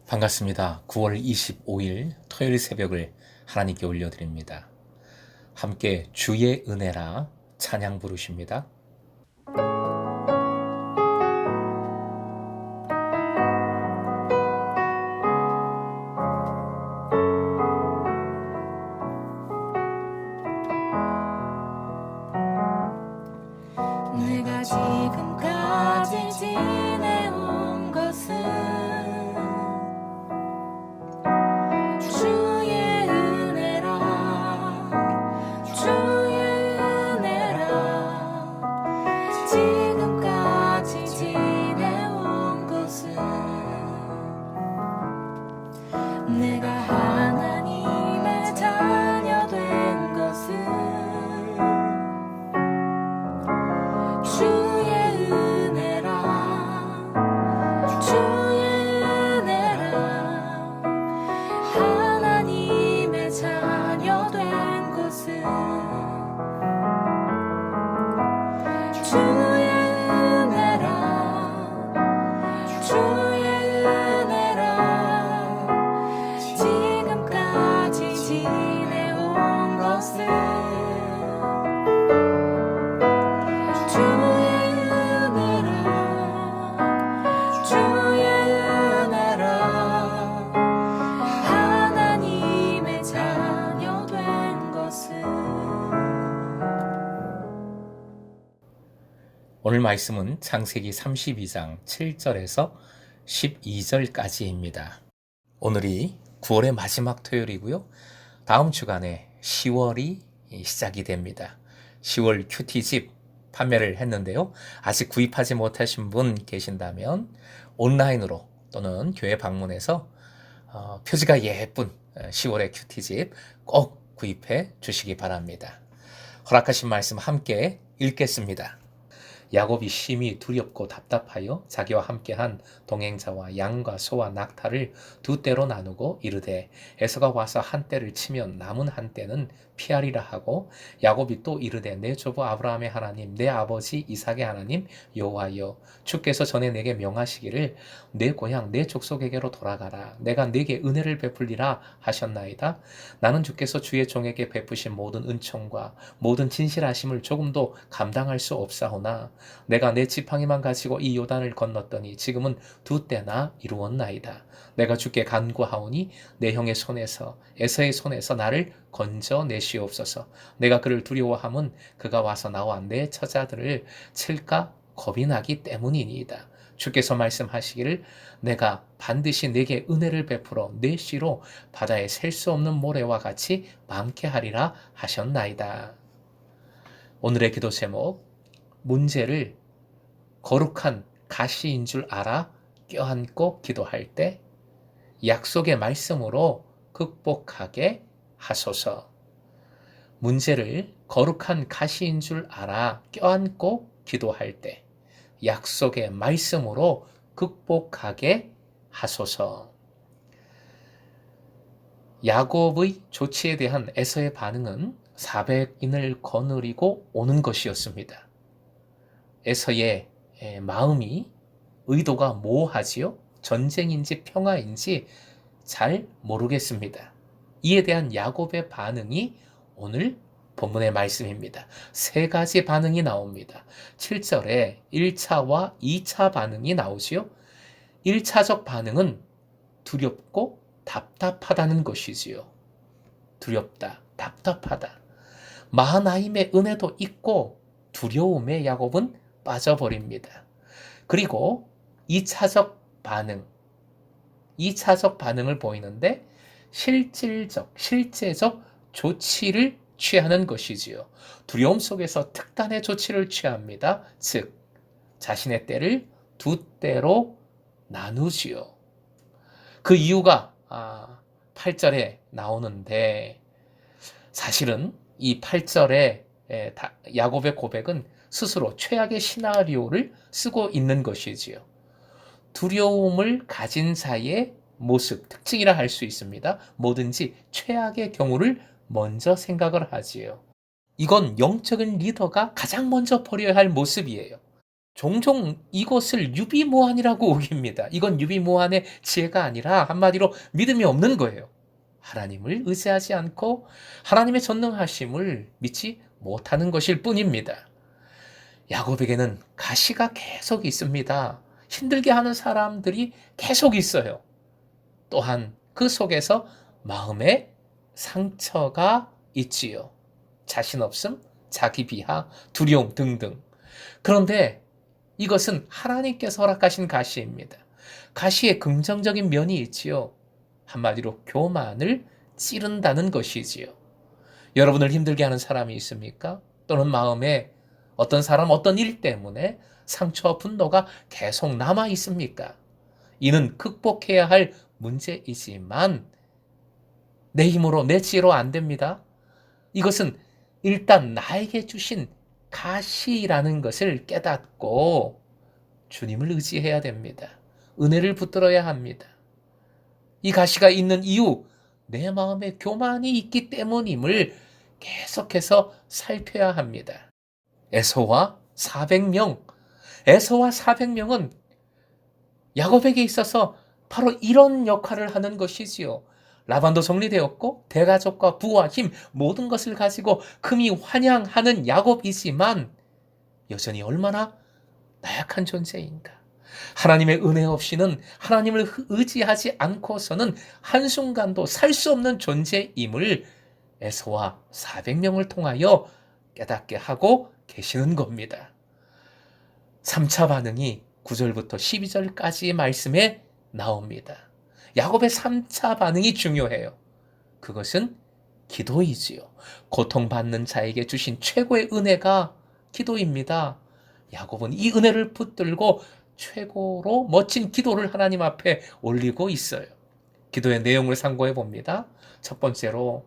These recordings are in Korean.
반갑습니다. 9월 25일 토요일 새벽을 하나님께 올려드립니다. 함께 주의 은혜라 찬양 부르십니다. 내가 지금까지 지내온 것은 주의 은혜라, 주의 은혜라. 지금까지 지내온 것은 내가 하나님의 자녀 된 것은 주의 은혜라, 주의 은혜라. 하나님의 자녀 된 것은 주의 은혜라, 주의 은혜라. 지금까지 지내온 것은 오늘 말씀은 창세기 32장 7절에서 12절까지입니다. 오늘이 9월의 마지막 토요일이고요. 다음 주간에 10월이 시작이 됩니다. 10월 큐티집 판매를 했는데요. 아직 구입하지 못하신 분 계신다면 온라인으로 또는 교회 방문해서 표지가 예쁜 10월의 큐티집 꼭 구입해 주시기 바랍니다. 허락하신 말씀 함께 읽겠습니다. 야곱이 심히 두렵고 답답하여 자기와 함께한 동행자와 양과 소와 낙타를 두 떼로 나누고 이르되 에서가 와서 한 떼를 치면 남은 한 떼는 피하리라 하고 야곱이 또 이르되 내 조부 아브라함의 하나님 내 아버지 이삭의 하나님 여호와여 주께서 전에 내게 명하시기를 내 고향 내 족속에게로 돌아가라 내가 네게 은혜를 베풀리라 하셨나이다. 나는 주께서 주의 종에게 베푸신 모든 은총과 모든 진실하심을 조금도 감당할 수 없사오나 내가 내 지팡이만 가지고 이 요단을 건넜더니 지금은 두 때나 이루었나이다. 내가 주께 간구하오니 내 형의 손에서 에서의 손에서 나를 건져내시옵소서. 내가 그를 두려워함은 그가 와서 나와 내 처자들을 칠까 겁이 나기 때문이니이다. 주께서 말씀하시기를 내가 반드시 내게 은혜를 베풀어 내 씨로 바다에 셀 수 없는 모래와 같이 많게 하리라 하셨나이다. 오늘의 기도 제목 문제를 거룩한 가시인 줄 알아 껴안고 기도할 때 약속의 말씀으로 극복하게 하소서. 문제를 거룩한 가시인 줄 알아 껴안고 기도할 때 약속의 말씀으로 극복하게 하소서. 야곱의 조치에 대한 에서의 반응은 400인을 거느리고 오는 것이었습니다. 에서의 마음이 의도가 모호하지요. 전쟁인지 평화인지 잘 모르겠습니다. 이에 대한 야곱의 반응이 오늘 본문의 말씀입니다. 세 가지 반응이 나옵니다. 7절에 1차와 2차 반응이 나오지요. 1차적 반응은 두렵고 답답하다는 것이지요. 두렵다, 답답하다. 마하나임의 은혜도 있고 두려움에 야곱은 빠져버립니다. 그리고 2차적 반응을 보이는데 실제적 조치를 취하는 것이지요. 두려움 속에서 특단의 조치를 취합니다. 즉 자신의 떼를 두 떼로 나누지요. 그 이유가 8절에 나오는데 사실은 이 8절에 야곱의 고백은 스스로 최악의 시나리오를 쓰고 있는 것이지요. 두려움을 가진 자의 모습, 특징이라 할 수 있습니다. 뭐든지 최악의 경우를 먼저 생각을 하지요. 이건 영적인 리더가 가장 먼저 버려야 할 모습이에요. 종종 이것을 유비무환이라고 우깁니다. 이건 유비무환의 지혜가 아니라 한마디로 믿음이 없는 거예요. 하나님을 의지하지 않고 하나님의 전능하심을 믿지 못하는 것일 뿐입니다. 야곱에게는 가시가 계속 있습니다. 힘들게 하는 사람들이 계속 있어요. 또한 그 속에서 마음의 상처가 있지요. 자신 없음, 자기 비하, 두려움 등등. 그런데 이것은 하나님께서 허락하신 가시입니다. 가시에 긍정적인 면이 있지요. 한마디로 교만을 찌른다는 것이지요. 여러분을 힘들게 하는 사람이 있습니까? 또는 마음에 어떤 사람, 어떤 일 때문에 상처와 분노가 계속 남아 있습니까? 이는 극복해야 할 문제이지만 내 힘으로, 내 지혜로 안 됩니다. 이것은 일단 나에게 주신 가시라는 것을 깨닫고 주님을 의지해야 됩니다. 은혜를 붙들어야 합니다. 이 가시가 있는 이유, 내 마음에 교만이 있기 때문임을 계속해서 살펴야 합니다. 에서와 400명, 에서와 400명은 야곱에게 있어서 바로 이런 역할을 하는 것이지요. 라반도 정리되었고 대가족과 부와 힘 모든 것을 가지고 금이 환영하는 야곱이지만 여전히 얼마나 나약한 존재인가. 하나님의 은혜 없이는, 하나님을 의지하지 않고서는 한순간도 살 수 없는 존재임을 에서와 400명을 통하여 깨닫게 하고 계시는 겁니다. 3차 반응이 9절부터 12절까지의 말씀에 나옵니다. 야곱의 3차 반응이 중요해요. 그것은 기도이지요. 고통받는 자에게 주신 최고의 은혜가 기도입니다. 야곱은 이 은혜를 붙들고 최고로 멋진 기도를 하나님 앞에 올리고 있어요. 기도의 내용을 상고해 봅니다. 첫 번째로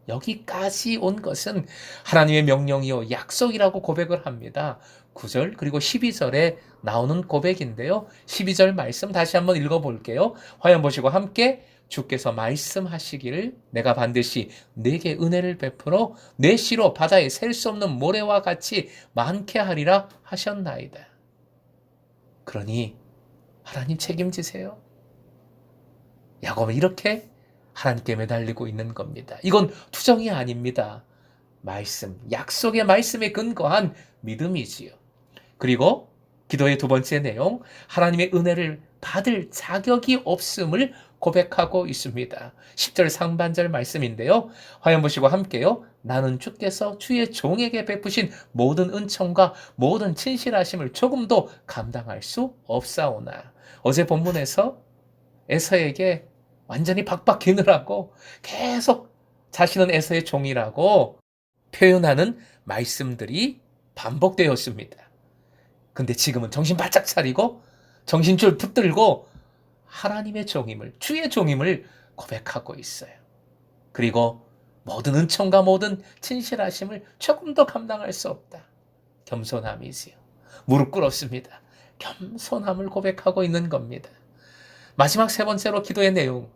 여기까지 온 것은 하나님의 명령이요 약속이라고 고백을 합니다. 9절 그리고 12절에 나오는 고백인데요. 12절 말씀 다시 한번 읽어볼게요. 화면 보시고 함께 주께서 말씀하시기를 내가 반드시 네게 은혜를 베풀어 내 씨로 바다에 셀 수 없는 모래와 같이 많게 하리라 하셨나이다. 그러니 하나님 책임지세요. 야곱은 이렇게 하나님께 매달리고 있는 겁니다. 이건 투정이 아닙니다. 말씀, 약속의 말씀에 근거한 믿음이지요. 그리고 기도의 두 번째 내용, 하나님의 은혜를 받을 자격이 없음을 고백하고 있습니다. 10절 상반절 말씀인데요. 화면 보시고 함께요. 나는 주께서 주의 종에게 베푸신 모든 은총과 모든 친실하심을 조금도 감당할 수 없사오나. 어제 본문에서 에서에게 완전히 박박히느라고 계속 자신은 에서의 종이라고 표현하는 말씀들이 반복되었습니다. 근데 지금은 정신 바짝 차리고 정신줄 붙들고 하나님의 종임을, 주의 종임을 고백하고 있어요. 그리고 모든 은총과 모든 진실하심을 조금 더 감당할 수 없다. 겸손함이지요. 무릎 꿇었습니다. 겸손함을 고백하고 있는 겁니다. 마지막 세 번째로 기도의 내용,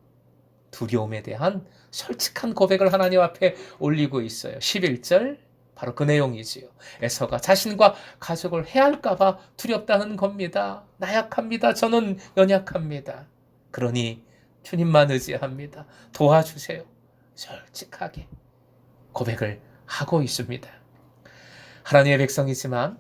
두려움에 대한 솔직한 고백을 하나님 앞에 올리고 있어요. 11절 바로 그 내용이지요. 에서가 자신과 가족을 해할까 봐 두렵다는 겁니다. 나약합니다. 저는 연약합니다. 그러니 주님만 의지합니다. 도와주세요. 솔직하게 고백을 하고 있습니다. 하나님의 백성이지만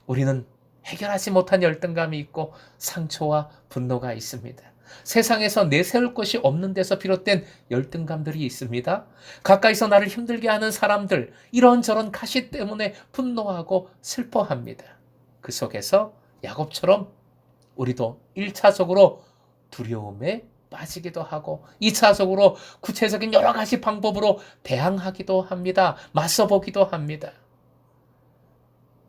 우리는 해결하지 못한 열등감이 있고 상처와 분노가 있습니다. 세상에서 내세울 것이 없는 데서 비롯된 열등감들이 있습니다. 가까이서 나를 힘들게 하는 사람들, 이런저런 가시 때문에 분노하고 슬퍼합니다. 그 속에서 야곱처럼 우리도 1차적으로 두려움에 빠지기도 하고 2차적으로 구체적인 여러 가지 방법으로 대항하기도 합니다. 맞서보기도 합니다.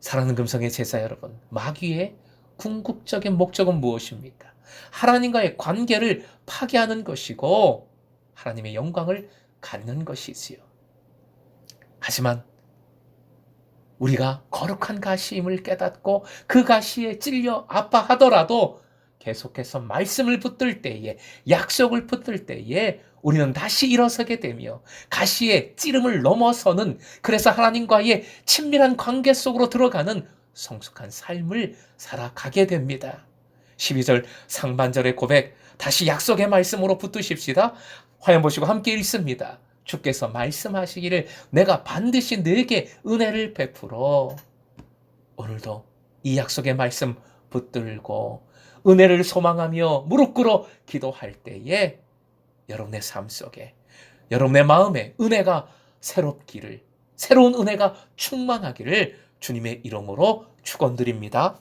사랑하는 금성의 제자 여러분, 마귀의 궁극적인 목적은 무엇입니까? 하나님과의 관계를 파괴하는 것이고 하나님의 영광을 갖는 것이지요. 하지만 우리가 거룩한 가시임을 깨닫고 그 가시에 찔려 아파하더라도 계속해서 말씀을 붙들 때에, 약속을 붙들 때에 우리는 다시 일어서게 되며 가시의 찌름을 넘어서는, 그래서 하나님과의 친밀한 관계 속으로 들어가는 성숙한 삶을 살아가게 됩니다. 12절 상반절의 고백, 다시 약속의 말씀으로 붙드십시다. 화면 보시고 함께 읽습니다. 주께서 말씀하시기를 내가 반드시 너에게 은혜를 베풀어. 오늘도 이 약속의 말씀 붙들고 은혜를 소망하며 무릎 꿇어 기도할 때에 여러분의 삶 속에, 여러분의 마음에 은혜가 새롭기를, 새로운 은혜가 충만하기를 주님의 이름으로 축원드립니다.